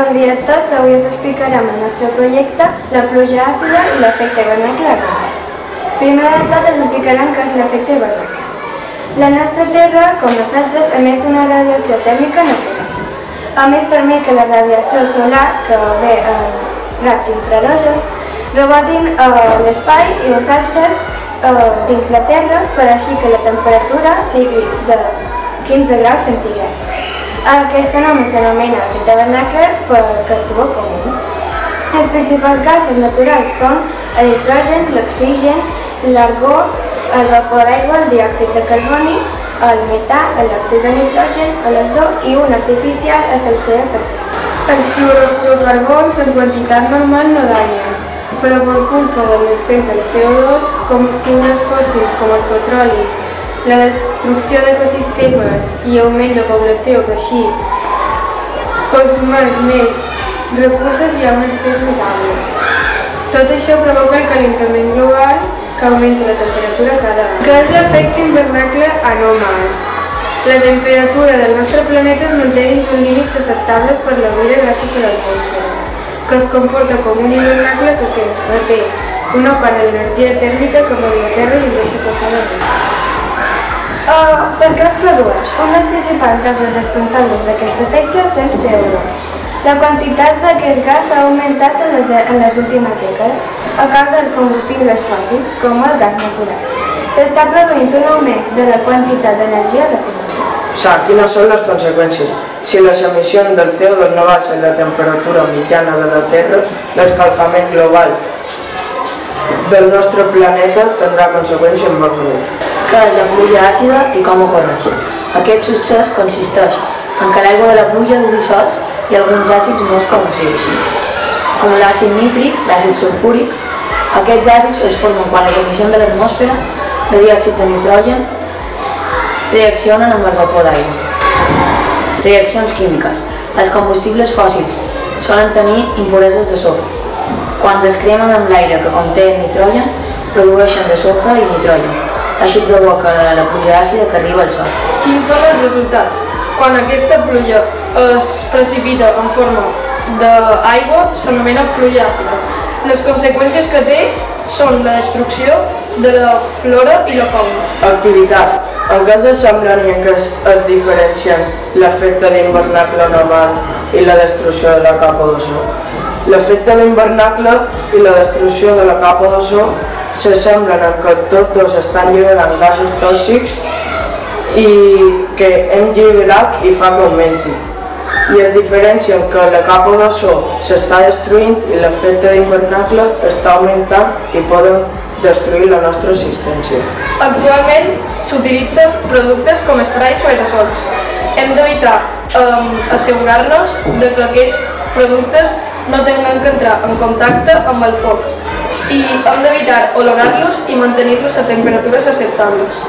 Bon dia a tots, avui us explicarem el nostre projecte, la pluja àcida i l'efecte hivernacle global. Primer de tot us explicarem què és l'efecte hivernacle. La nostra Terra, com nosaltres, emet una radiació tèrmica natural. A més, permet que la radiació solar, que ve raigs infrarojos, rebotin a l'espai i nosaltres dins la Terra, per així que la temperatura sigui de 15 graus centígrads. Aquest fenomen s'anomena efecte hivernacle perquè actua com un. Els principals gasos naturals són el nitrogen, l'oxigen, l'argó, el vapor d'aigua, el diòxid de carboni, el metà, l'òxid de nitrogen, l'ozó i un artificial és el CFC. Els clorofluorocarbons en quantitat normal no danyen, però per culpa de l'excés del CO2, combustibles fòssils com el petroli, la destrucció d'ecosistemes i augment de població que així consumeix més recursos i hi ha un excés notable. Tot això provoca el calentament global que augmenta la temperatura cada any. Què és l'efecte hivernacle anòmal? La temperatura del nostre planeta es manté dins uns límits acceptables per la vida gràcies a l'atmosfera, que es comporta com un hivernacle que reté una part de l'energia tèrmica que mou la Terra i en deixa passar la resta. Per què es produeix? Un dels principals gasos responsables d'aquest efecte és el CO2. La quantitat d'aquest gas ha augmentat en les últimes dècades a causa dels combustibles fòssils, com el gas natural. Està produint un augment de la quantitat d'energia retinguda. Quines són les conseqüències? Si les emissions del CO2 no baixen la temperatura mitjana de la Terra, l'escalfament global del nostre planeta tindrà conseqüències molt greus. Què és la pluja àcida i com ocorreix? Aquest succés consisteix en que l'aigua de la pluja és dissots i alguns àcids no combustibles, com l'àcid nítric, l'àcid sulfúric. Aquests àcids es formen quan les emissions de l'atmosfera de diòxid de nitrogen reaccionen amb el vapor d'aigua. Reaccions químiques. Els combustibles fòssils solen tenir impureses de sofre. Quan es cremen amb l'aire que conté nitrogen, produeixen de sofre i nitrogen. Així provoca la pluja àcida que arriba al sol. Quins són els resultats? Quan aquesta pluja es precipita en forma d'aigua, s'anomena pluja àcida. Les conseqüències que té són la destrucció de la flora i la fauna. Activitat. En què s'assemblen i en què es diferencien l'efecte d'hivernacle anormal i la destrucció de la capa d'ozó? L'efecte d'hivernacle i la destrucció de la capa d'ozó s'assemblen en que tots dos estan lliberant gasos tòxics i que hem lliberat i fa que augmenti. I es diferencien que la capa d'ozó s'està destruint i l'efecte d'hivernacle està augmentant i poden destruir la nostra existència. Actualment s'utilitzen productes com esprais o aerosols. Hem d'evitar assegurar-nos que aquests productes no tinguin que entrar en contacte amb el foc i hem d'evitar olorar-los i mantenir-los a temperatures acceptables.